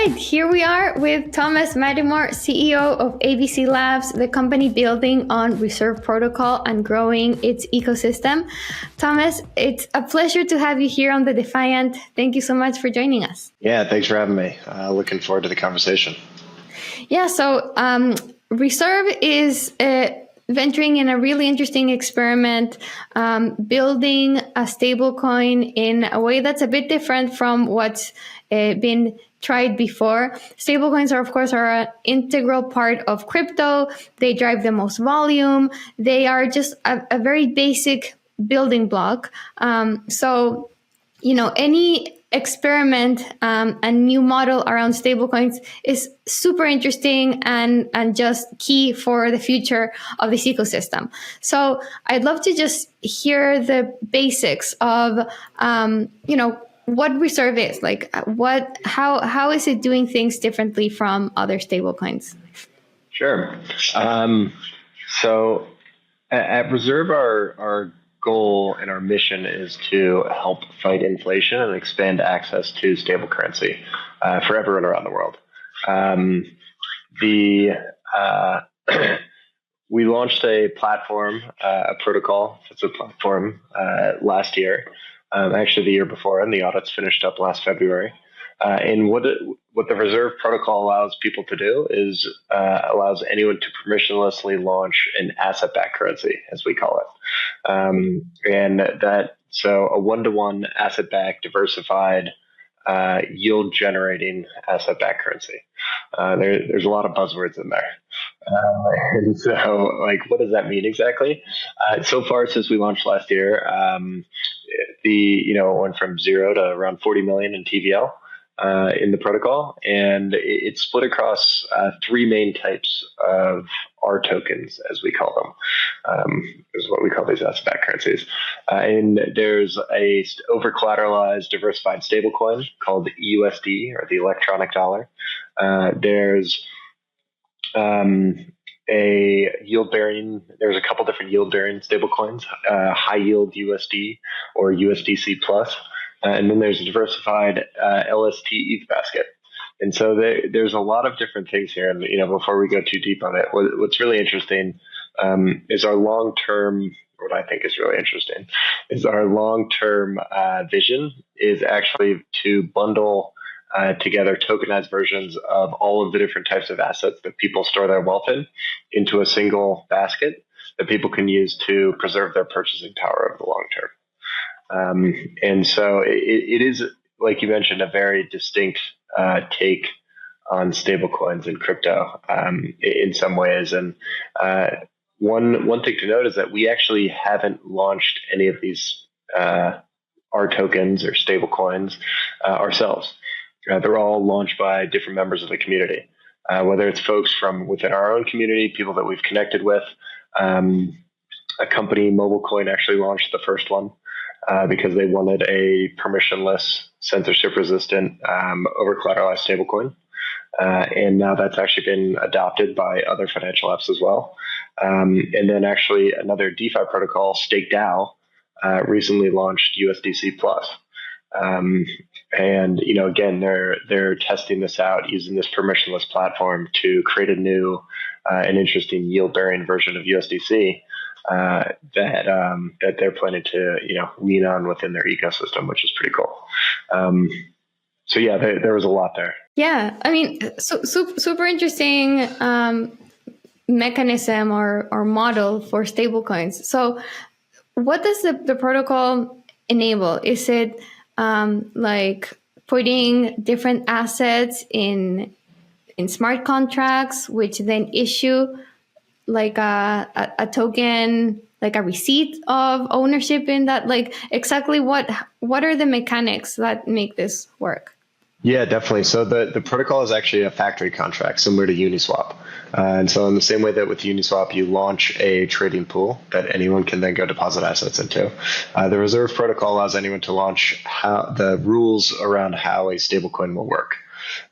right, here we are with Thomas Mattimore, CEO of ABC Labs, the company building on Reserve Protocol and growing its ecosystem. Thomas, it's a pleasure to have you here on the Defiant. Thank you so much for joining us. Yeah, thanks for having me. Looking forward to the conversation. Yeah, so Reserve is venturing in a really interesting experiment, building a stablecoin in a way that's a bit different from what's been tried before. Stablecoins are, of course, an integral part of crypto. They drive the most volume. They are just a very basic building block. So, any experiment and new model around stablecoins is super interesting and just key for the future of this ecosystem. So I'd love to just hear the basics of, what Reserve is, like how is it doing things differently from other stablecoins? Sure. So at Reserve, our goal and our mission is to help fight inflation and expand access to stable currency for everyone around the world. We launched a platform, a protocol. It's a platform last year. Actually, the year before, and the audits finished up last February. And what the Reserve Protocol allows people to do is allows anyone to permissionlessly launch an asset-backed currency, as we call it. So a one-to-one asset-backed, diversified, yield-generating asset-backed currency. There's a lot of buzzwords in there. And so, what does that mean exactly? So far, since we launched last year, it went from 0 to around 40 million in TVL in the protocol, and it's split across three main types of R tokens, as we call them, is what we call these asset-backed currencies. And there's a overcollateralized diversified stablecoin called USD, or the electronic dollar. There's there's a couple different yield-bearing stablecoins, high yield USD or USDC plus, and then there's a diversified LST ETH basket. And so there's a lot of different things here. And before we go too deep on it, what's really interesting is our long-term. What I think is really interesting is our long-term vision is actually to bundle together tokenized versions of all of the different types of assets that people store their wealth in into a single basket that people can use to preserve their purchasing power over the long term. And so it is, like you mentioned, a very distinct take on stablecoins and crypto in some ways. And one thing to note is that we actually haven't launched any of these R tokens or stablecoins ourselves. They're all launched by different members of the community, whether it's folks from within our own community, people that we've connected with. A company, MobileCoin, actually launched the first one because they wanted a permissionless, censorship-resistant, over-collateralized stablecoin. And now that's actually been adopted by other financial apps as well. And then actually another DeFi protocol, StakeDAO, recently launched USDC Plus. And again, they're testing this out using this permissionless platform to create a new and interesting yield-bearing version of USDC that they're planning to lean on within their ecosystem, which is pretty cool. So yeah, there was a lot there. Yeah, I mean, so super interesting mechanism or model for stablecoins. So, what does the protocol enable? Is it like putting different assets in smart contracts, which then issue like a token, like a receipt of ownership in that? Like exactly what are the mechanics that make this work? Yeah, definitely. So the protocol is actually a factory contract similar to Uniswap. And so in the same way that with Uniswap, you launch a trading pool that anyone can then go deposit assets into, the Reserve Protocol allows anyone to launch the rules around how a stablecoin will work.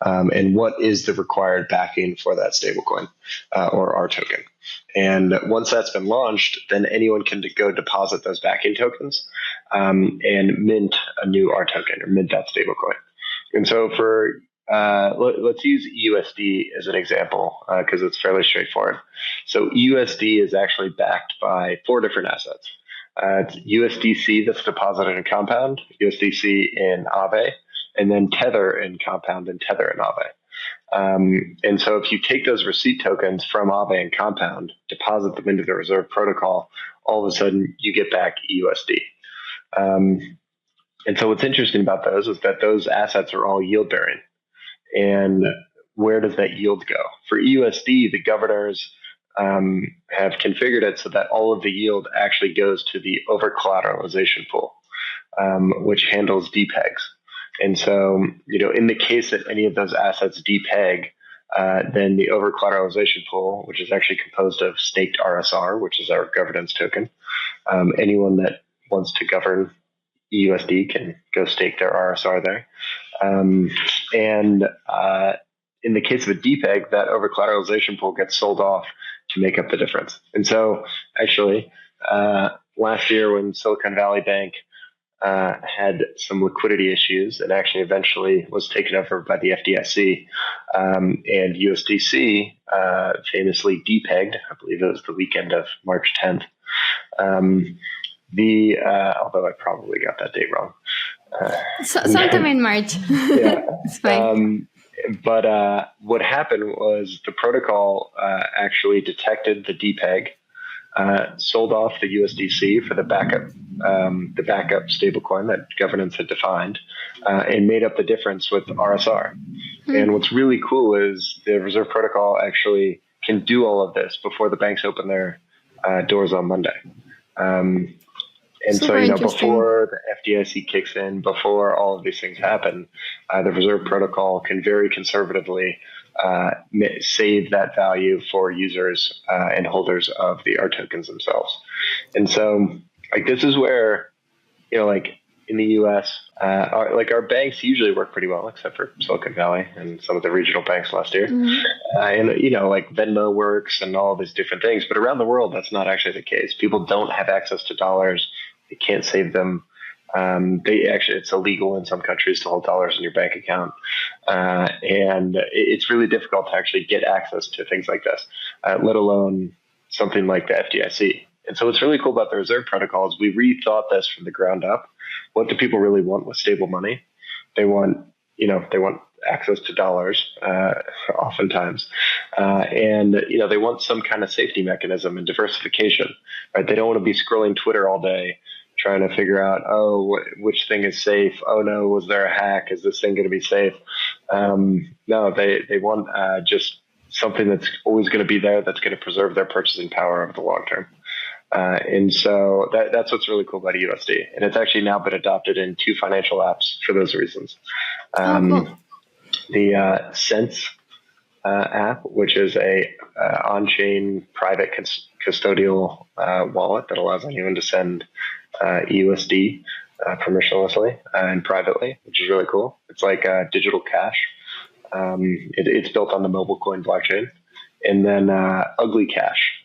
And what is the required backing for that stablecoin or R token. And once that's been launched, then anyone can go deposit those backing tokens and mint a new R token or mint that stablecoin. And so for let's use USD as an example because it's fairly straightforward. So USD is actually backed by four different assets. It's USDC that's deposited in Compound, USDC in Aave, and then Tether in Compound and Tether in Aave. And so if you take those receipt tokens from Aave and Compound, deposit them into the Reserve protocol, all of a sudden you get back USD. And so what's interesting about those is that those assets are all yield bearing. And where does that yield go? For USD, the governors have configured it so that all of the yield actually goes to the overcollateralization pool, which handles depegs. And so, in the case that any of those assets depeg, then the overcollateralization pool, which is actually composed of staked RSR, which is our governance token, anyone that wants to govern USD can go stake their RSR there. And in the case of a depeg, that overcollateralization pool gets sold off to make up the difference. And so, actually, last year when Silicon Valley Bank had some liquidity issues and actually eventually was taken over by the FDIC, and USDC famously depegged, I believe it was the weekend of March 10th. Although I probably got that date wrong. Sometime in March. Yeah. It's fine. But what happened was the protocol actually detected the depeg, sold off the USDC for the backup stablecoin that governance had defined, and made up the difference with RSR. And what's really cool is the Reserve protocol actually can do all of this before the banks open their doors on Monday. And Super so, before the FDIC kicks in, before all of these things happen, the Reserve protocol can very conservatively save that value for users and holders of the R tokens themselves. And so, this is where, in the U.S., our banks usually work pretty well, except for Silicon Valley and some of the regional banks last year. And, Venmo works and all these different things. But around the world, that's not actually the case. People don't have access to dollars. They can't save them. It's illegal in some countries to hold dollars in your bank account. And it's really difficult to actually get access to things like this, let alone something like the FDIC. And so what's really cool about the Reserve protocol is we rethought this from the ground up. What do people really want with stable money? They want access to dollars, oftentimes. And they want some kind of safety mechanism and diversification, right? They don't want to be scrolling Twitter all day trying to figure out, which thing is safe? Oh no, was there a hack? Is this thing going to be safe? No, they want just something that's always going to be there, that's going to preserve their purchasing power over the long term. And so that's what's really cool about USD. And it's actually now been adopted in 2 financial apps for those reasons. Cool. The Sense app, which is a on-chain private custodial wallet that allows anyone to send USD permissionlessly and privately, which is really cool. It's like digital cash. It's built on the mobile coin blockchain. And then Ugly Cash,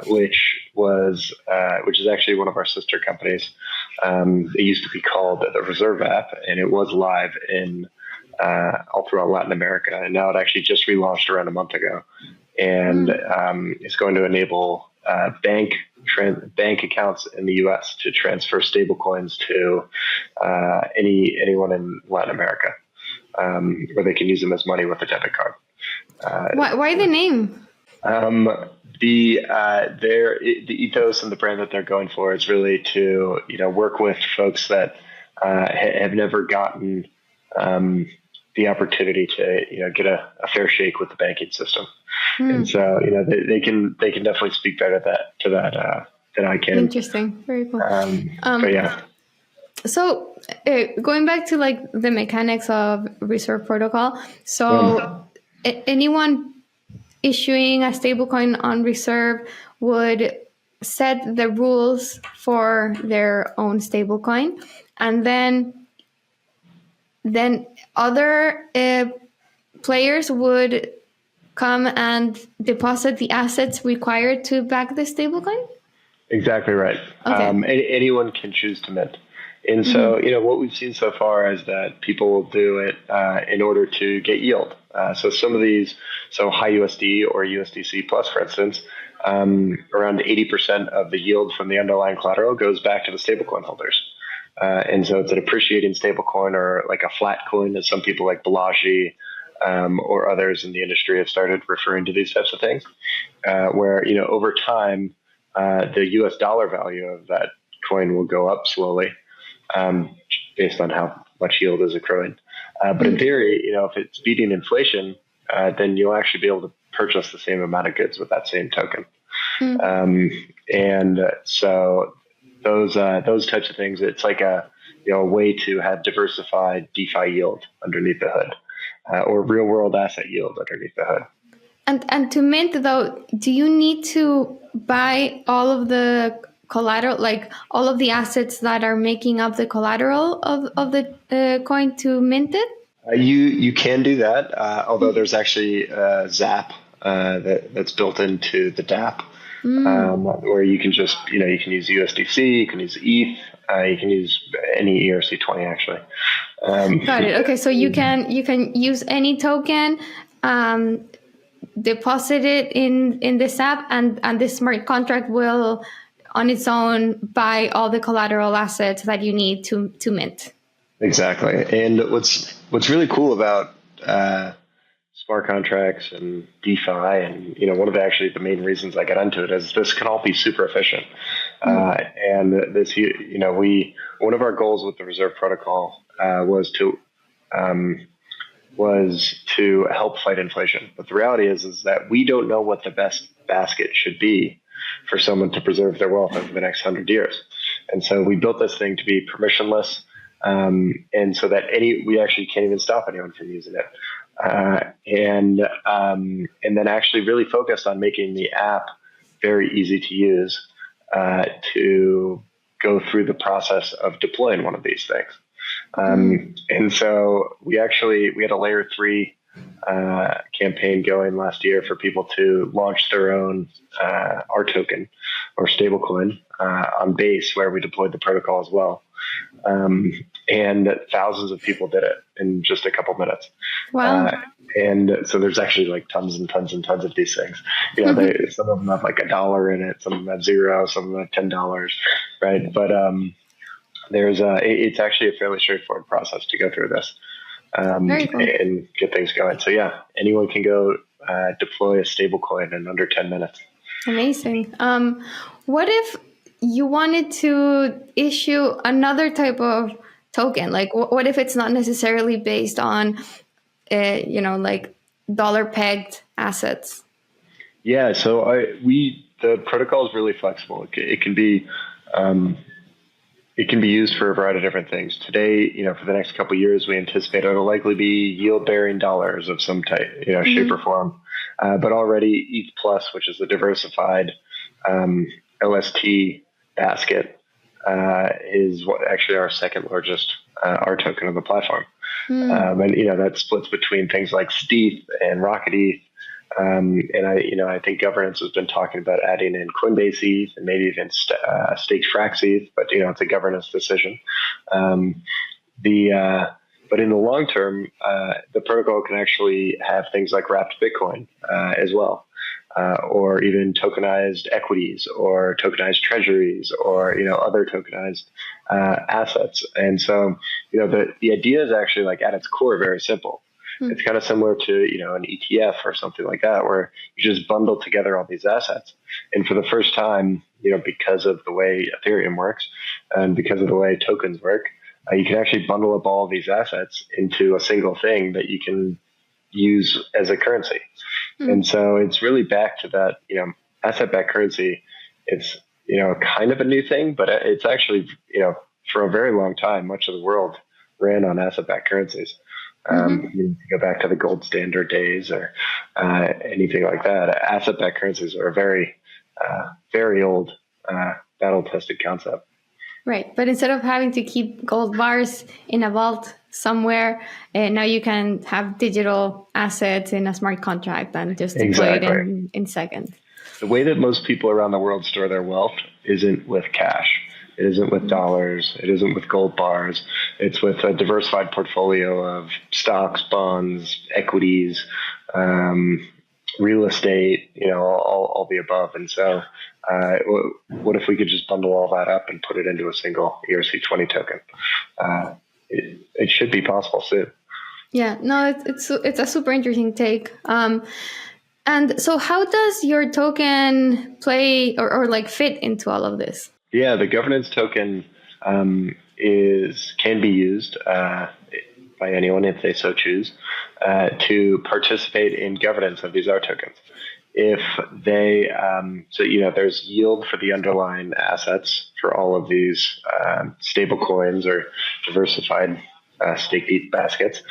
which is actually one of our sister companies. It used to be called the Reserve app, and it was live in all throughout Latin America, and now it actually just relaunched around a month ago, and it's going to enable bank accounts in the U.S. to transfer stablecoins to anyone in Latin America, where they can use them as money with a debit card. Why the name? The ethos and the brand that they're going for is really to work with folks that have never gotten the opportunity to get a fair shake with the banking system, and so they can definitely speak better to that than I can. Interesting, very cool. But yeah. So going back to the mechanics of Reserve protocol, so anyone issuing a stablecoin on Reserve would set the rules for their own stablecoin, and then other players would come and deposit the assets required to back the stablecoin? Exactly right. Okay. Anyone can choose to mint. And so, what we've seen so far is that people will do it in order to get yield. So some of these, so high USD or USDC plus, for instance, around 80% of the yield from the underlying collateral goes back to the stablecoin holders. And so it's an appreciating stablecoin, or like a flat coin, as some people like Balaji or others in the industry have started referring to these types of things, where, over time, the US dollar value of that coin will go up slowly, based on how much yield is accruing. But in theory, if it's beating inflation, then you'll actually be able to purchase the same amount of goods with that same token. And so those types of things, it's like a way to have diversified DeFi yield underneath the hood, or real world asset yield underneath the hood. And to mint, though, do you need to buy all of the collateral, like all of the assets that are making up the collateral of the coin to mint it? You can do that, although there's actually a ZAP that's built into the DApp, where you can just, you can use USDC, you can use ETH, you can use any ERC20 actually. Got it. Okay, so you can use any token, deposit it in this app, and this smart contract will on its own buy all the collateral assets that you need to mint. Exactly. And what's really cool about smart contracts and DeFi, and one of the main reasons I got into it is this can all be super efficient. And this, one of our goals with the Reserve Protocol was to help fight inflation. But the reality is that we don't know what the best basket should be for someone to preserve their wealth over the next 100 years. And so we built this thing to be permissionless, and so that we actually can't even stop anyone from using it. And then actually really focused on making the app very easy to use, to go through the process of deploying one of these things. And so we had a layer 3 campaign going last year for people to launch their own R token or stablecoin on Base, where we deployed the protocol as well. And thousands of people did it in just a couple minutes. Wow. And so there's actually like tons and tons and tons of these things. Some of them have like $1 in it, some of them have $0, some of them have $10, right? But it's actually a fairly straightforward process to go through this, Very cool. and get things going. So yeah, anyone can go deploy a stablecoin in under 10 minutes. Amazing. What if you wanted to issue another type of token? Like, what if it's not necessarily based on, like dollar pegged assets? Yeah. So the protocol is really flexible. It can be used for a variety of different things. Today, for the next couple of years, we anticipate it'll likely be yield-bearing dollars of some type, shape or form. But already ETH Plus, which is the diversified LST basket, is actually our second largest R token on the platform. And that splits between things like Steth and Rocket ETH. And I think governance has been talking about adding in Coinbase ETH and maybe even staked Frax ETH, but it's a governance decision. But in the long term, the protocol can actually have things like wrapped Bitcoin as well, or even tokenized equities or tokenized treasuries or other tokenized assets. And so the idea is actually, like, at its core, very simple. It's kind of similar to, an ETF or something like that, where you just bundle together all these assets. And for the first time, because of the way Ethereum works and because of the way tokens work, you can actually bundle up all of these assets into a single thing that you can use as a currency. And so it's really back to that, asset-backed currency. It's, kind of a new thing, but it's actually, for a very long time, much of the world ran on asset-backed currencies. You go back to the gold standard days or anything like that. Asset-backed currencies are a very, very old, battle-tested concept. Right. But instead of having to keep gold bars in a vault somewhere, now you can have digital assets in a smart contract and just deploy it in seconds. The way that most people around the world store their wealth isn't with cash. It isn't with dollars. It isn't with gold bars. It's with a diversified portfolio of stocks, bonds, equities, real estate, all the above. And so what if we could just bundle all that up and put it into a single ERC20 token? It should be possible soon. Yeah, no, it's a super interesting take. And so how does your token play or like fit into all of this? Yeah, the governance token can be used by anyone if they so choose to participate in governance of these art tokens. If they, there's yield for the underlying assets for all of these stable coins or diversified staked ETH baskets.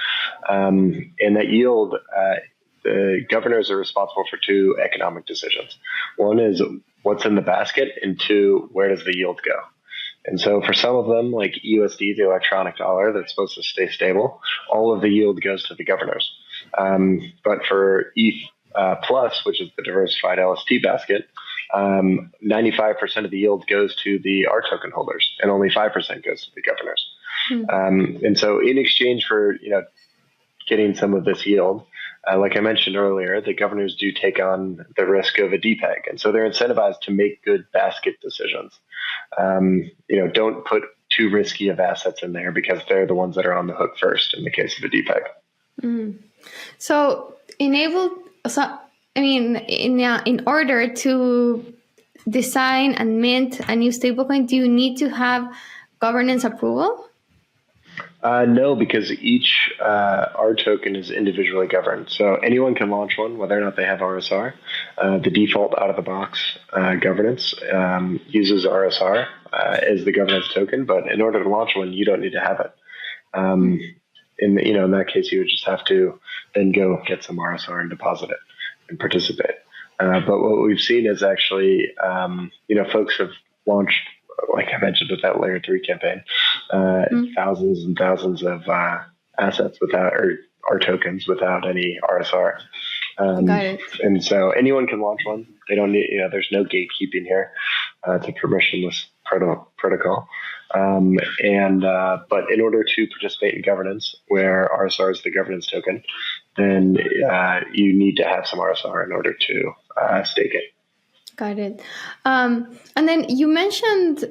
And that yield, the governors are responsible for two economic decisions. One is what's in the basket, and two, where does the yield go? And so for some of them, like USD, the electronic dollar that's supposed to stay stable, all of the yield goes to the governors. But for ETH Plus, which is the diversified LST basket, 95% of the yield goes to the R token holders, and only 5% goes to the governors. And so in exchange for getting some of this yield, like I mentioned earlier, the governors do take on the risk of a DPEG, and so they're incentivized to make good basket decisions. Don't put too risky of assets in there because they're the ones that are on the hook first in the case of a DPEG. So in order to design and mint a new stablecoin, do you need to have governance approval? No, because each R token is individually governed. So anyone can launch one, whether or not they have RSR. The default out-of-the-box governance uses RSR as the governance token, but in order to launch one, you don't need to have it. In that case, you would just have to then go get some RSR and deposit it and participate. But what we've seen is actually, folks have launched, like I mentioned with that Layer 3 campaign, thousands and thousands of assets without, or R tokens without any RSR. Got it. And so anyone can launch one. They don't need, there's no gatekeeping here. It's a permissionless protocol. But in order to participate in governance, where RSR is the governance token, then you need to have some RSR in order to stake it. Got it. And then you mentioned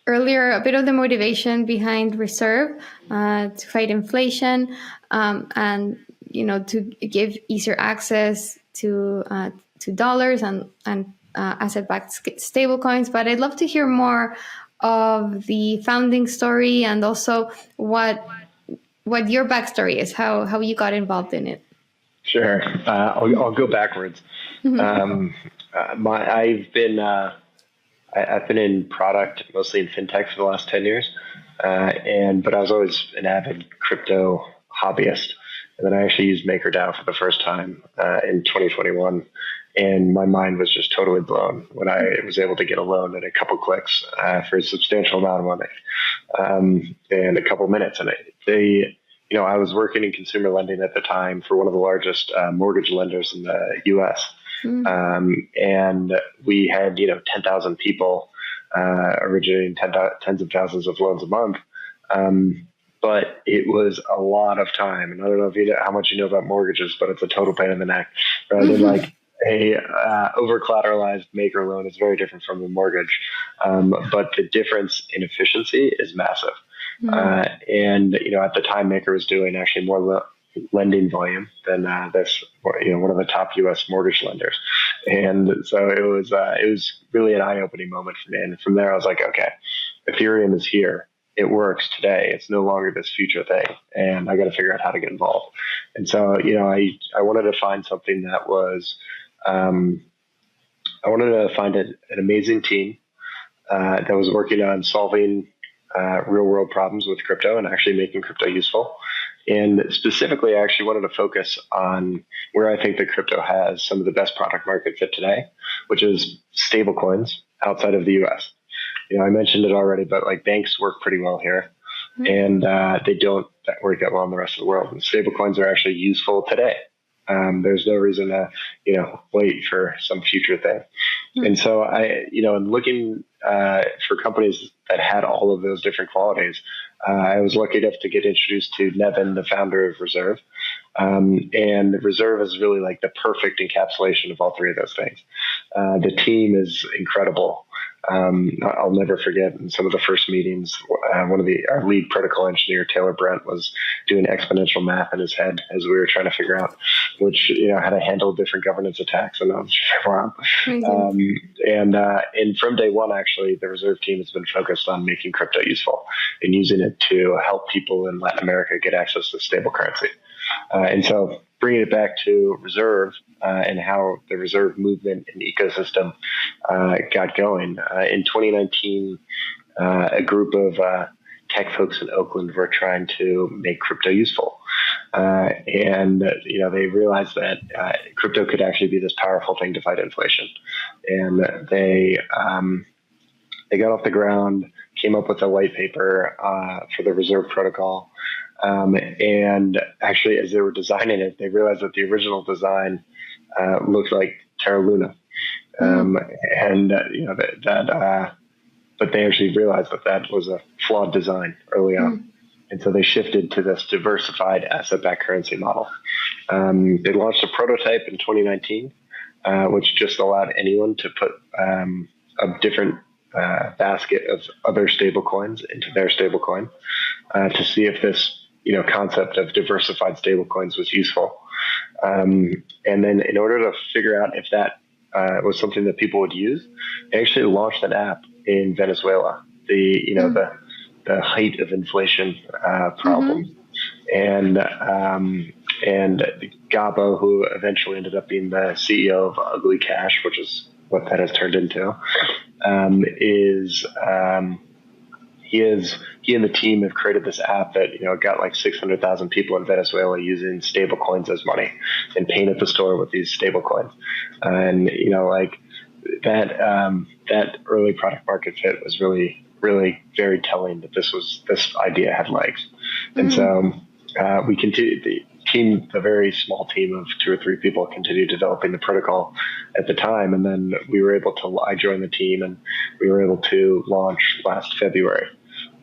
earlier a bit of the motivation behind Reserve to fight inflation and to give easier access to dollars and asset-backed stablecoins. But I'd love to hear more of the founding story and also what your backstory is, how you got involved in it. Sure. I'll go backwards. I've been in product, mostly in fintech, for the last 10 years, but I was always an avid crypto hobbyist. And then I actually used MakerDAO for the first time in 2021, and my mind was just totally blown when I was able to get a loan in a couple clicks for a substantial amount of money in a couple minutes. And I was working in consumer lending at the time for one of the largest mortgage lenders in the U.S. And we had 10,000 people originating tens of thousands of loans a month. But it was a lot of time, and I don't know if you know how much you know about mortgages, but it's a total pain in the neck. Right? And like a overcollateralized maker loan is very different from a mortgage, but the difference in efficiency is massive. And at the time, Maker was doing actually more lending volume than this, one of the top U.S. mortgage lenders, and so it was really an eye-opening moment for me. And from there, I was like, okay, Ethereum is here. It works today. It's no longer this future thing, and I got to figure out how to get involved. And so, I wanted to find something that was, I wanted to find an amazing team that was working on solving real world problems with crypto and actually making crypto useful. And specifically, I actually wanted to focus on where I think that crypto has some of the best product market fit today, which is stablecoins outside of the US. I mentioned it already, but like banks work pretty well here, and they don't work that well in the rest of the world. And stablecoins are actually useful today. There's no reason to, wait for some future thing. And so in looking for companies that had all of those different qualities. I was lucky enough to get introduced to Nevin, the founder of Reserve. And Reserve is really like the perfect encapsulation of all three of those things. The team is incredible. I'll never forget in some of the first meetings, our lead protocol engineer, Taylor Brent, was doing exponential math in his head as we were trying to figure out how to handle different governance attacks. And I was wow. And from day one, actually, the Reserve team has been focused on making crypto useful and using it to help people in Latin America get access to stable currency. And so bringing it back to Reserve and how the Reserve movement and ecosystem got going. In 2019, a group of tech folks in Oakland were trying to make crypto useful. And they realized that crypto could actually be this powerful thing to fight inflation. And they got off the ground, came up with a white paper for the Reserve protocol. And actually, as they were designing it, they realized that the original design looked like Terra Luna, but they actually realized that was a flawed design early on, and so they shifted to this diversified asset-backed currency model. They launched a prototype in 2019, which just allowed anyone to put a different basket of other stablecoins into their stablecoin to see if this concept of diversified stablecoins was useful. And then in order to figure out if that was something that people would use, they actually launched an app in Venezuela, the height of inflation problem. And Gabo, who eventually ended up being the CEO of Ugly Cash, which is what that has turned into, he and the team have created this app that got like 600,000 people in Venezuela using stable coins as money and paying at the store with these stable coins. And that early product market fit was really, really very telling that this idea had legs. And so we continued, the very small team of 2 or 3 people continued developing the protocol at the time. And then I joined the team and we were able to launch last February.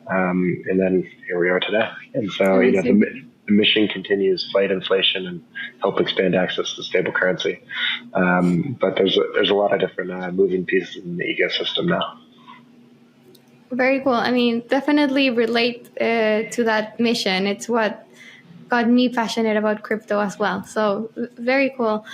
And then here we are today. And so, the mission continues: fight inflation and help expand access to stable currency. But there's a lot of different moving pieces in the ecosystem now. Very cool. I mean, definitely relate to that mission. It's what got me passionate about crypto as well. So very cool.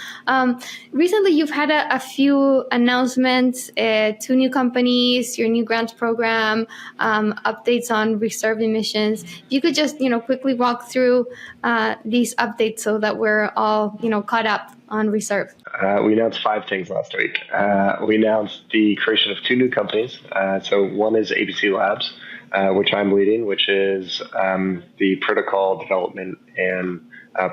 Recently, you've had a few announcements, 2 new companies, your new grants program, updates on Reserve emissions. If you could just, quickly walk through these updates so that we're all, caught up on Reserve. We announced 5 things last week. We announced the creation of 2 new companies. So one is ABC Labs, which I'm leading, which is the protocol development and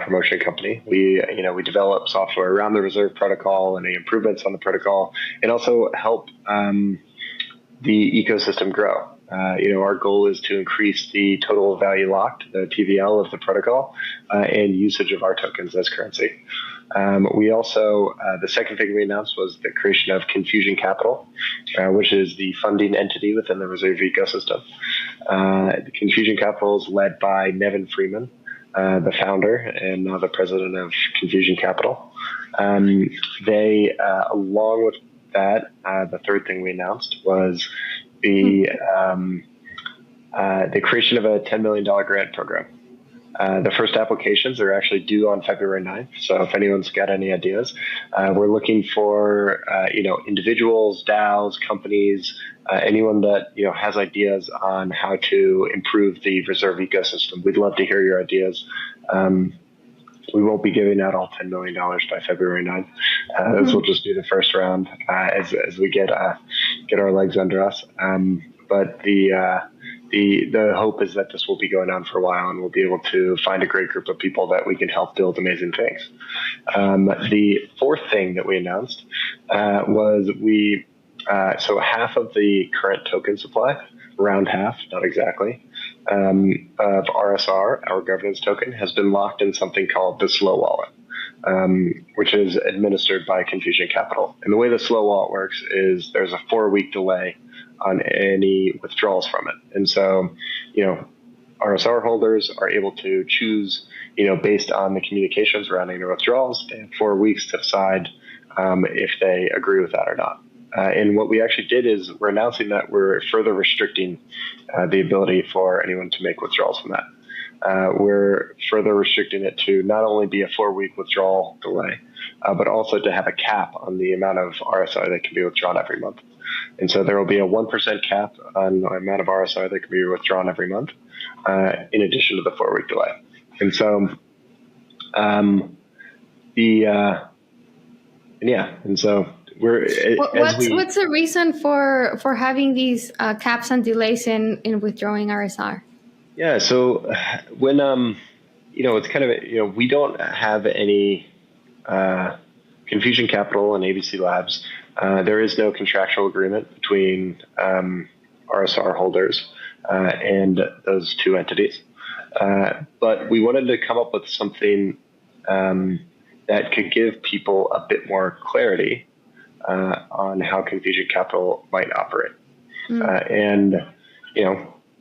promotion company. We develop software around the Reserve protocol and the improvements on the protocol, and also help the ecosystem grow. Our goal is to increase the total value locked, the TVL of the protocol, and usage of our tokens as currency. We also, the second thing we announced was the creation of Confusion Capital, which is the funding entity within the Reserve ecosystem. The Confusion Capital is led by Nevin Freeman, the founder and now the president of Confusion Capital. They, along with that, the third thing we announced was the creation of a $10 million grant program. The first applications are actually due on February 9th. So if anyone's got any ideas, we're looking for, individuals, DAOs, companies, anyone that, has ideas on how to improve the Reserve ecosystem. We'd love to hear your ideas. We won't be giving out all $10 million by February 9th. This will just be the first round as we get our legs under us. But the hope is that this will be going on for a while and we'll be able to find a great group of people that we can help build amazing things. The fourth thing that we announced was so half of the current token supply, around half, not exactly, of RSR, our governance token, has been locked in something called the Slow Wallet, which is administered by Confusion Capital. And the way the Slow Wallet works is there's a 4-week delay on any withdrawals from it. And so, RSR holders are able to choose, based on the communications surrounding their withdrawals. They have 4 weeks to decide if they agree with that or not. And what we actually did is we're announcing that we're further restricting the ability for anyone to make withdrawals from that. We're further restricting it to not only be a 4-week withdrawal delay, but also to have a cap on the amount of RSR that can be withdrawn every month. And so there will be a 1% cap on the amount of RSR that can be withdrawn every month, in addition to the 4-week delay. And so, what's the reason for having these caps and delays in withdrawing RSR? Yeah, so when it's kind of we don't have any Confusion Capital and ABC Labs. There is no contractual agreement between RSR holders and those two entities. But we wanted to come up with something that could give people a bit more clarity on how Confusion Capital might operate.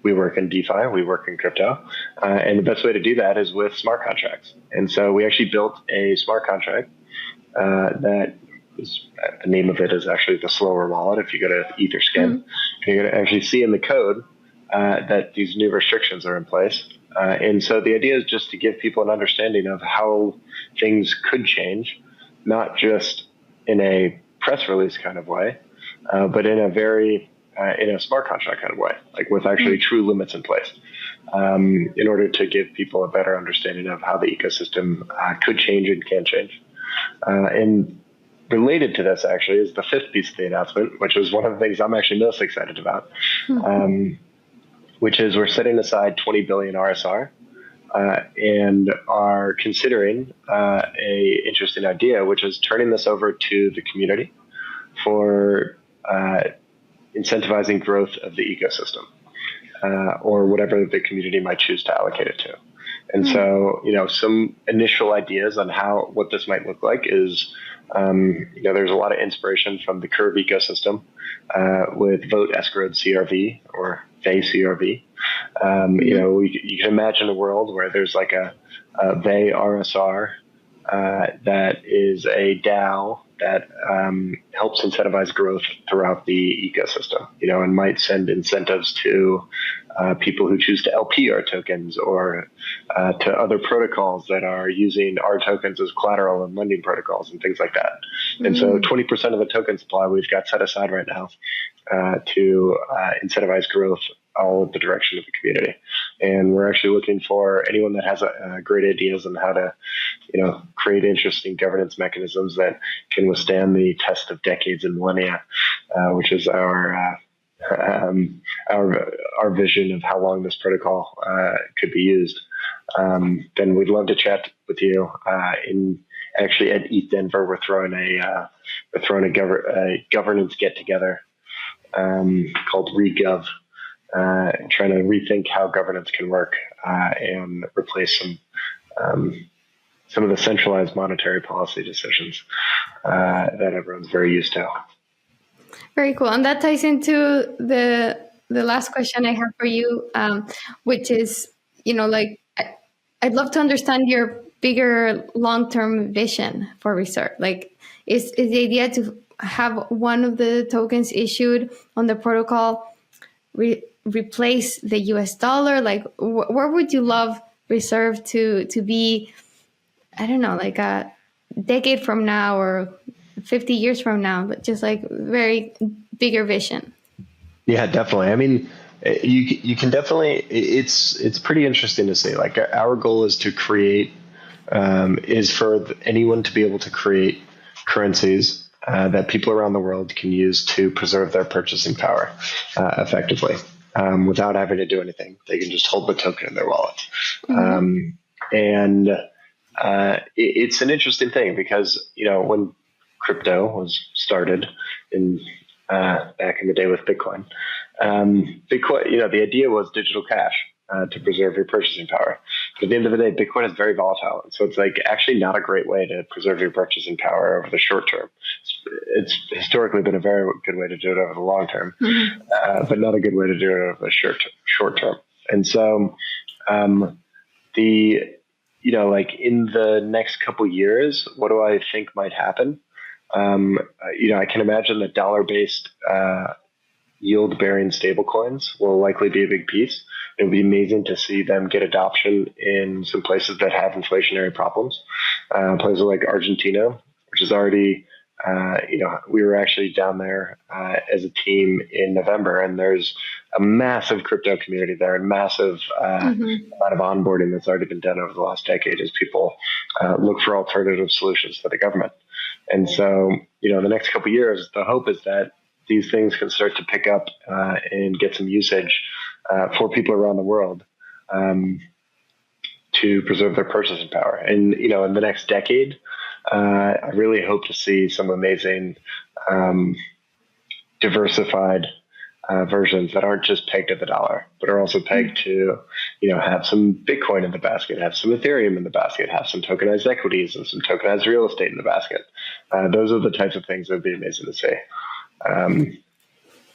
We work in DeFi, we work in crypto, and the best way to do that is with smart contracts. And so we actually built a smart contract that is, the name of it is actually the slower wallet. If you go to Etherscan, you're going to actually see in the code that these new restrictions are in place. And so the idea is just to give people an understanding of how things could change, not just in a press release kind of way, but in a very in a smart contract kind of way, like with actually true limits in place, in order to give people a better understanding of how the ecosystem could change and can change. And related to this actually is the fifth piece of the announcement, which is one of the things I'm actually most excited about, which is we're setting aside 20 billion RSR and are considering a interesting idea, which is turning this over to the community for incentivizing growth of the ecosystem, or whatever the community might choose to allocate it to. And so, some initial ideas on what this might look like is, there's a lot of inspiration from the Curve ecosystem with vote escrowed CRV or VEI CRV. You can imagine a world where there's like a VEI RSR that is a DAO that helps incentivize growth throughout the ecosystem, and might send incentives to people who choose to LP our tokens or to other protocols that are using our tokens as collateral and lending protocols and things like that. And so 20% of the token supply we've got set aside right now to incentivize growth all in the direction of the community. And we're actually looking for anyone that has great ideas on how to, create interesting governance mechanisms that can withstand the test of decades and millennia, which is our vision of how long this protocol could be used. Then we'd love to chat with you. Actually at ETH Denver, we're throwing a governance get together called ReGov. Trying to rethink how governance can work and replace some of the centralized monetary policy decisions that everyone's very used to. Very cool. And that ties into the last question I have for you, which is, I'd love to understand your bigger long-term vision for Reserve. Like, is the idea to have one of the tokens issued on the protocol replace the US dollar? Like, where would you love Reserve to be, I don't know, like a decade from now or 50 years from now, but just like very bigger vision? Yeah, definitely. I mean, you can definitely, it's pretty interesting to see. Like, our goal is to create, is for anyone to be able to create currencies that people around the world can use to preserve their purchasing power effectively. Without having to do anything. They can just hold the token in their wallet. It's an interesting thing because, when crypto was started back in the day with Bitcoin, the idea was digital cash to preserve your purchasing power. at the end of the day, Bitcoin is very volatile. So it's like actually not a great way to preserve your purchasing power over the short term. It's historically been a very good way to do it over the long term, but not a good way to do it over the short term. And so like in the next couple years, what do I think might happen? I can imagine that dollar-based yield-bearing stablecoins will likely be a big piece. It would be amazing to see them get adoption in some places that have inflationary problems. Places like Argentina, which is already, we were actually down there as a team in November, and there's a massive crypto community there and massive amount of onboarding that's already been done over the last decade as people look for alternative solutions to the government. And so, the next couple of years, the hope is that these things can start to pick up and get some usage for people around the world to preserve their purchasing power. And, in the next decade, I really hope to see some amazing diversified versions that aren't just pegged at the dollar, but are also pegged to, have some Bitcoin in the basket, have some Ethereum in the basket, have some tokenized equities and some tokenized real estate in the basket. Those are the types of things that would be amazing to see.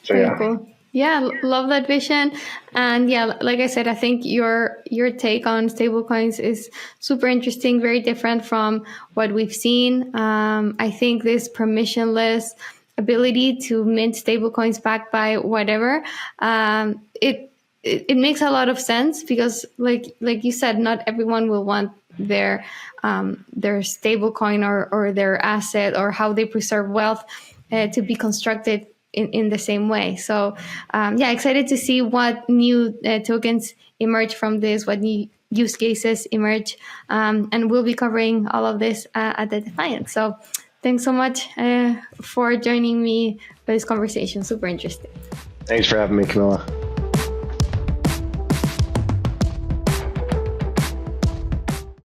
Very cool. Yeah, love that vision. And yeah, like I said, I think your take on stablecoins is super interesting, very different from what we've seen. I think this permissionless ability to mint stablecoins backed by whatever, it makes a lot of sense because, like you said, not everyone will want their stablecoin or their asset or how they preserve wealth to be constructed in the same way. So excited to see what new tokens emerge from this, what new use cases emerge, and we'll be covering all of this at the Defiant. So thanks so much for joining me for this conversation. Super interesting. Thanks for having me, Camilla.